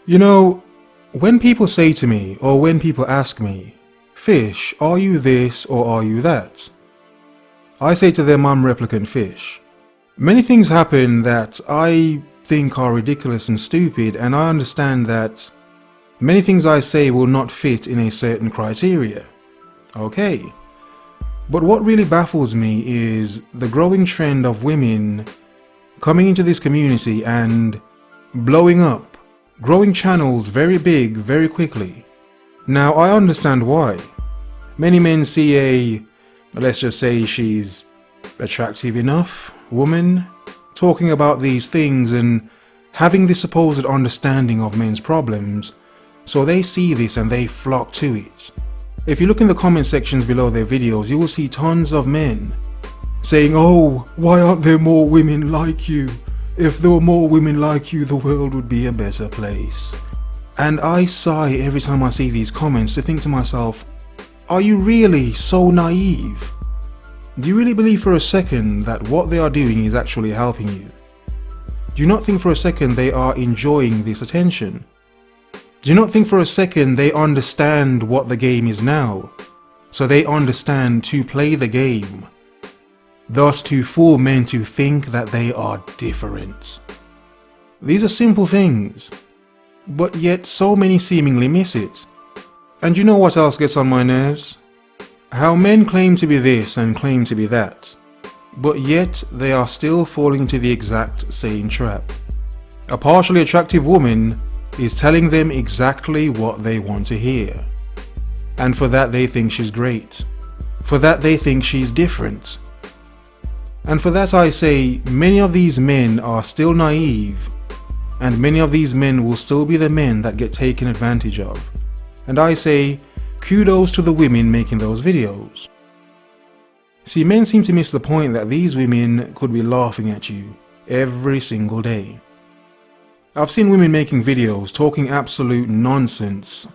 You know, when people say to me, or when people ask me, "Fish, are you this or are you that?" I say to them, I'm replicant fish. Many things happen that I think are ridiculous and stupid, and I understand that many things I say will not fit in a certain criteria. Okay. But what really baffles me is the growing trend of women coming into this community and blowing up, growing channels very big very quickly. Now I understand why. Many men see a, let's just say she's attractive enough woman, talking about these things and having this supposed understanding of men's problems, so they see this and they flock to it. If you look in the comment sections below their videos, you will see tons of men saying, "Oh, why aren't there more women like you? If there were more women like you, the world would be a better place." And I sigh every time I see these comments to think to myself, are you really so naive? Do you really believe for a second that what they are doing is actually helping you? Do you not think for a second they are enjoying this attention? Do you not think for a second they understand what the game is now? So they understand to play the game, thus to fool men to think that they are different. These are simple things, but yet so many seemingly miss it. And you know what else gets on my nerves? How men claim to be this and claim to be that, but yet they are still falling into the exact same trap. A partially attractive woman is telling them exactly what they want to hear. And for that they think she's great. For that they think she's different. And for that I say, many of these men are still naive, and many of these men will still be the men that get taken advantage of. And I say, kudos to the women making those videos. See, men seem to miss the point that these women could be laughing at you every single day. I've seen women making videos talking absolute nonsense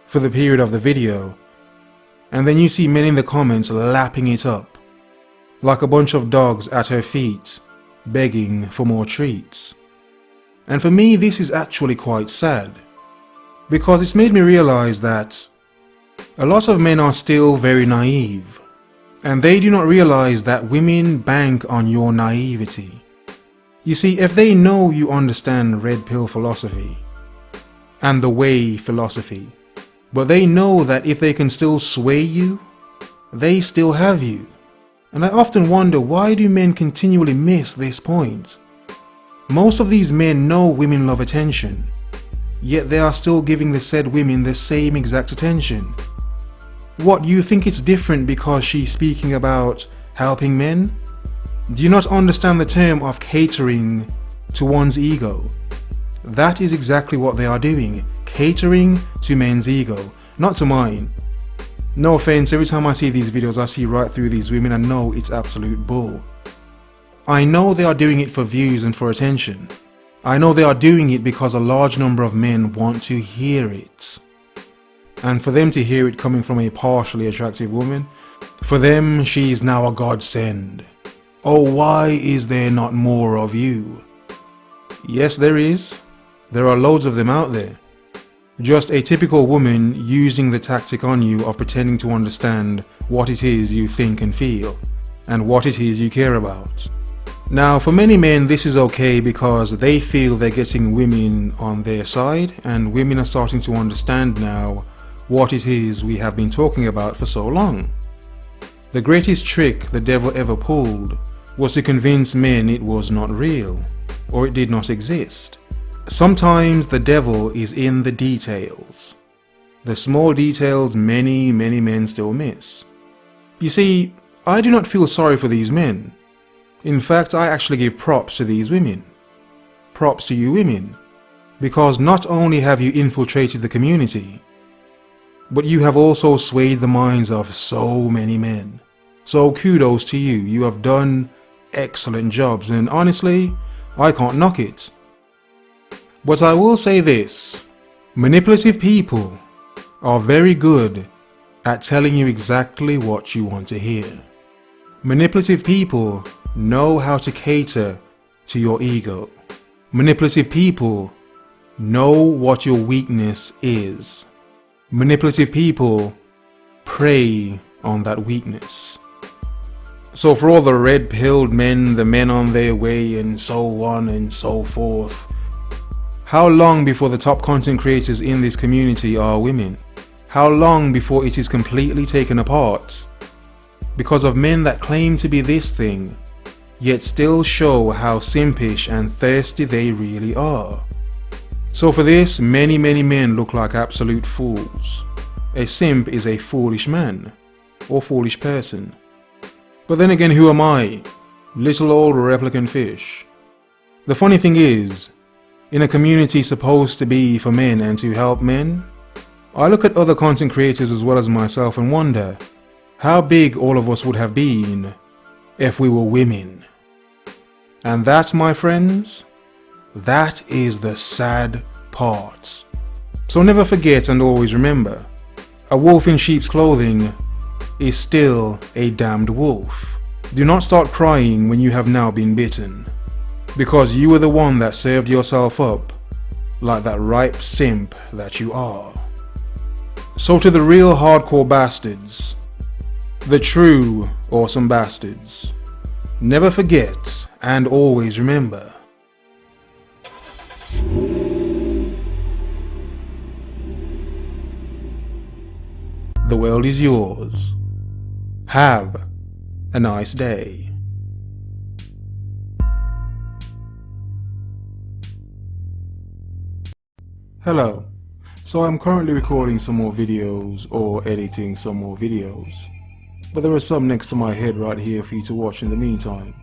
for the period of the video, and then you see men in the comments lapping it up like a bunch of dogs at her feet, begging for more treats. And for me, this is actually quite sad, because it's made me realize that a lot of men are still very naive, and they do not realize that women bank on your naivety. You see, if they know you understand red pill philosophy and the way philosophy, but they know that if they can still sway you, they still have you. And I often wonder, why do men continually miss this point? Most of these men know women love attention, yet they are still giving the said women the same exact attention. What, you think it's different because she's speaking about helping men? Do you not understand the term of catering to one's ego? That is exactly what they are doing, catering to men's ego, not to mine. No offense, every time I see these videos I see right through these women and know it's absolute bull. I know they are doing it for views and for attention. I know they are doing it because a large number of men want to hear it. And for them to hear it coming from a partially attractive woman, for them she is now a godsend. Oh, why is there not more of you? Yes, there is. There are loads of them out there. Just a typical woman using the tactic on you of pretending to understand what it is you think and feel, and what it is you care about. Now, for many men this is okay because they feel they're getting women on their side, and women are starting to understand now what it is we have been talking about for so long. The greatest trick the devil ever pulled was to convince men it was not real, or it did not exist. Sometimes the devil is in the details. The small details many men still miss. You see, I do not feel sorry for these men. In fact, I actually give props to these women. Props to you women. Because not only have you infiltrated the community, but you have also swayed the minds of so many men. So kudos to you, you have done excellent jobs, and honestly, I can't knock it. But I will say this, manipulative people are very good at telling you exactly what you want to hear. Manipulative people know how to cater to your ego. Manipulative people Know what your weakness is. Manipulative people prey on that weakness. So for all the red-pilled men, the men on their way, and so on and so forth, how long before the top content creators in this community are women? How long before it is completely taken apart? Because of men that claim to be this thing, yet still show how simpish and thirsty they really are. So for this, many men look like absolute fools. A simp is a foolish man, or foolish person. But then again, who am I? Little old replicant fish. The funny thing is, in a community supposed to be for men and to help men, I look at other content creators as well as myself and wonder how big all of us would have been if we were women. And that, my friends, that is the sad part. So never forget and always remember, a wolf in sheep's clothing is still a damned wolf. Do not start crying when you have now been bitten, because you were the one that served yourself up like that ripe simp that you are. So to the real hardcore bastards, the true awesome bastards, never forget and always remember, the world is yours. Have a nice day. Hello. So I'm currently recording some more videos or editing some more videos, but there are some next to my head right here for you to watch in the meantime.